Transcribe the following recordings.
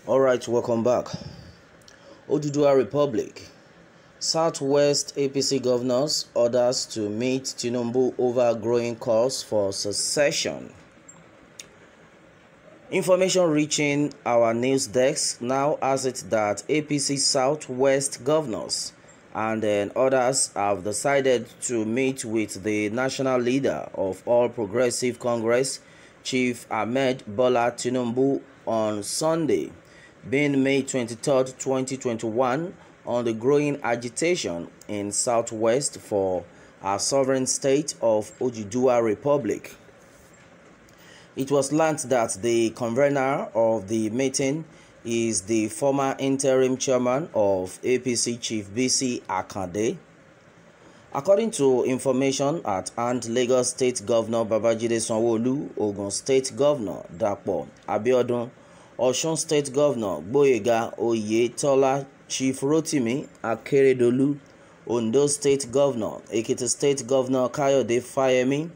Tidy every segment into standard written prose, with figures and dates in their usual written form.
Alright, welcome back. Ødúdúwa Republic. Southwest APC governors orders to meet Tinubu over growing calls for secession. Information reaching our news desk now has it that APC Southwest governors and then others have decided to meet with the national leader of All Progressive Congress, Chief Ahmed Bola Tinubu, on Sunday, being May 23, 2021, on the growing agitation in Southwest for our sovereign state of Ødúdúwa Republic. It was learned that the convener of the meeting is the former interim chairman of APC, Chief B.C. Akande. According to information at hand, Lagos State Governor Babajide Sanwo-Olu, Ogun State Governor Dapo Abiodun, Osun State Governor Gboyega Oyetola, Chief Rotimi Akeredolu, Ondo State Governor, Ekiti State Governor Kayode Fayemi,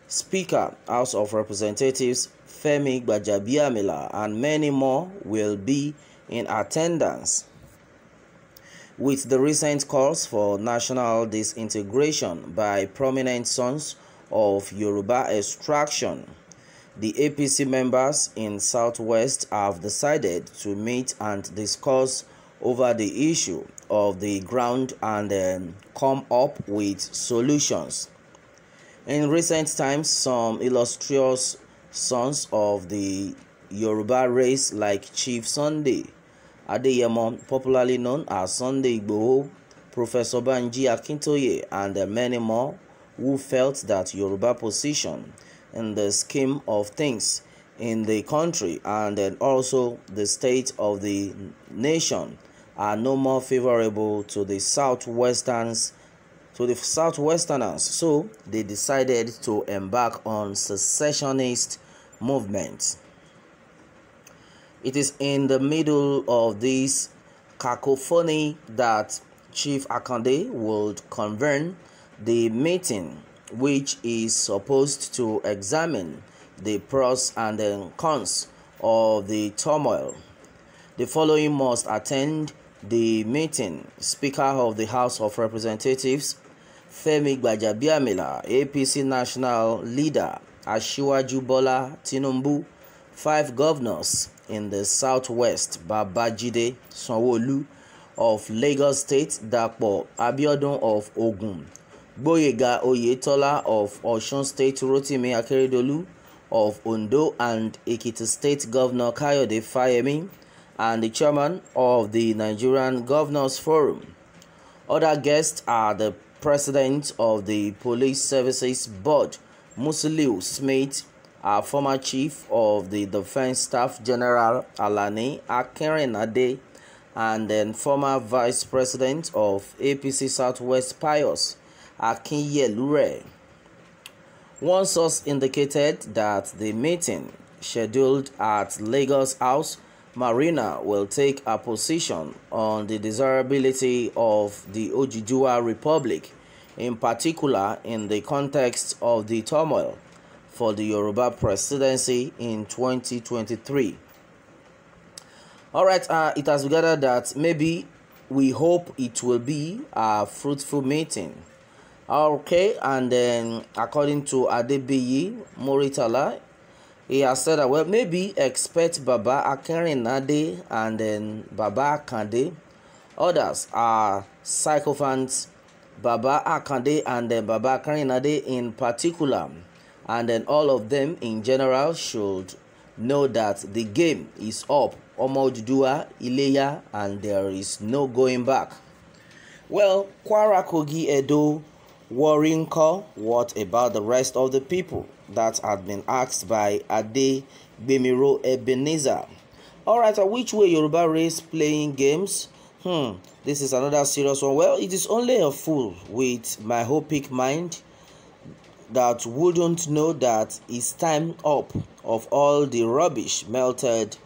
Speaker, House of Representatives Femi Gbajabiamila, and many more will be in attendance. With the recent calls for national disintegration by prominent sons of Yoruba extraction, the APC members in Southwest have decided to meet and discuss over the issue of the ground and then come up with solutions. In recent times, some illustrious sons of the Yoruba race like Chief Sunday Adeyemo, popularly known as Sunday Igboho, Professor Banji Akintoye, and many more, who felt that Yoruba position in the scheme of things in the country and then also the state of the nation are no more favorable to the Southwesterners. So they decided to embark on secessionist movement. It is in the middle of this cacophony that Chief Akande would convene the meeting, which is supposed to examine the pros and the cons of the turmoil. The following must attend the meeting: Speaker of the House of Representatives Femi Gbajabiamila, APC National Leader Asiwaju Bola Tinubu, 5 governors in the Southwest: Babajide Sanwo-Olu of Lagos State, Dapo Abiodun of Ogun, Gboyega Oyetola of Osun State, Rotimi Akeredolu of Ondo, and Ekiti State Governor Kayode Fayemi, and the chairman of the Nigerian Governors Forum. Other guests are the President of the Police Services Board, Musiliu Smith, our former Chief of the Defense Staff General Alani Akinrinade, and then former Vice President of APC Southwest Pius Akinyelure. One source indicated that the meeting, scheduled at Lagos House Marina, will take a position on the desirability of the Ødúdúwa Republic, in particular in the context of the turmoil for the Yoruba presidency in 2023. Alright, it has been gathered that maybe we hope it will be a fruitful meeting. Okay, and then according to Adebiyi Moritala, he has said that, well, maybe expect Baba Akinrinade and then Baba Akande. Others are sycophants, Baba Akande and then Baba Akinrinade in particular. And then all of them in general should know that the game is up. Omo Ødúdúwa, Ileya, and there is no going back. Well, Kwara, Kogi, Edo, worrying call. What about the rest of the people that had been asked by Ade Gbemiro Ebenezer? Alright, which way Yoruba race playing games? This is another serious one. Well, it is only a fool with myopic mind that wouldn't know that it's time up of all the rubbish melted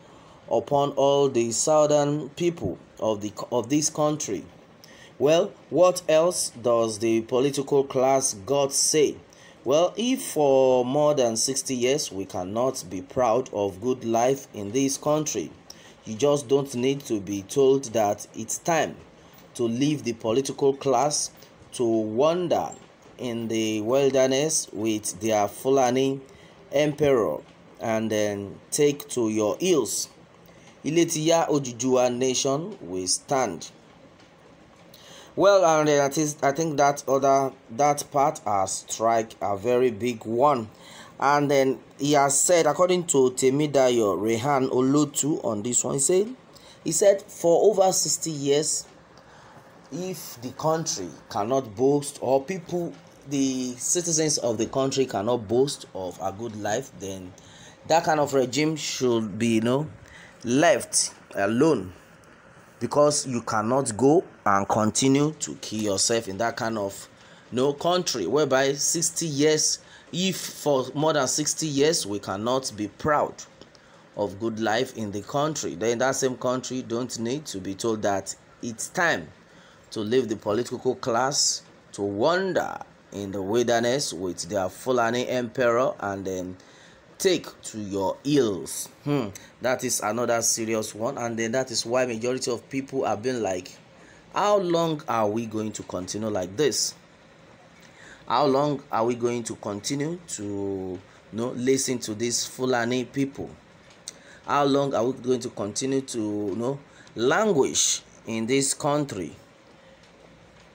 upon all the southern people of this country. Well, what else does the political class God say? Well, if for more than 60 years we cannot be proud of good life in this country, you just don't need to be told that it's time to leave the political class to wander in the wilderness with their Fulani emperor and then take to your heels. Iletiya Ødúdúwa nation will stand. Well, and I think that part has strike a very big one. And then he has said, according to Temidayo Rehan Olotu on this one, he said for over 60 years, if the country cannot boast, or the citizens of the country cannot boast of a good life, then that kind of regime should be, left alone, because you cannot go and continue to kill yourself in that kind of country whereby 60 years, if for more than 60 years we cannot be proud of good life in the country, then that same country don't need to be told that it's time to leave the political class to wander in the wilderness with their Fulani emperor and then take to your heels. That is another serious one. And then that is why majority of people have been like, how long are we going to continue like this? How long are we going to continue to listen to these Fulani people? How long are we going to continue to languish in this country,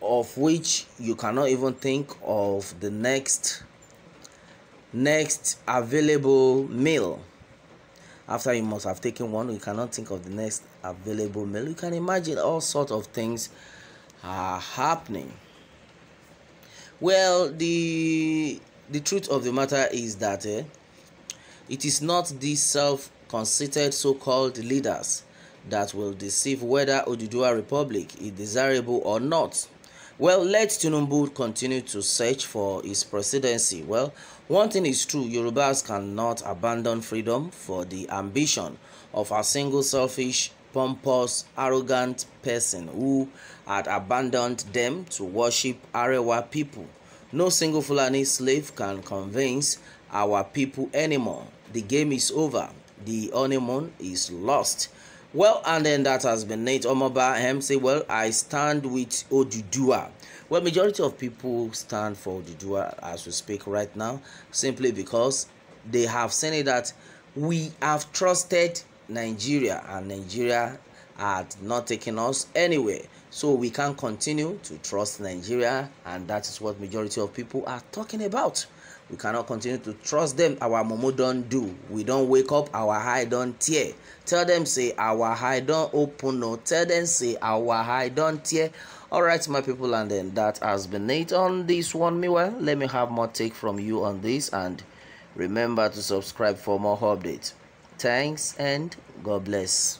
of which you cannot even think of the next available meal? After you must have taken one, you cannot think of the next available meal. You can imagine all sorts of things are happening. Well, the truth of the matter is that it is not these self-conceited so-called leaders that will deceive whether Ødúdúwa Republic is desirable or not. Well, let Tinubu continue to search for his presidency. Well, one thing is true, Yorubas cannot abandon freedom for the ambition of a single selfish, pompous, arrogant person who had abandoned them to worship Arewa people. No single Fulani slave can convince our people anymore. The game is over. The honeymoon is lost. Well, and then that has been Nate Omoba say, well, I stand with Ødúdúwa. Well, majority of people stand for Ødúdúwa as we speak right now, simply because they have seen it that we have trusted Nigeria and Nigeria had not taken us anywhere. So we can't continue to trust Nigeria, and that is what majority of people are talking about. We cannot continue to trust them. Our momo don't do. We don't wake up, our eye don't tear. Tell them say our eye don't open. No, tell them say our eye don't tear. Alright, my people, and then that has been it on this one. Meanwhile, let me have more take from you on this, and remember to subscribe for more updates. Thanks and God bless.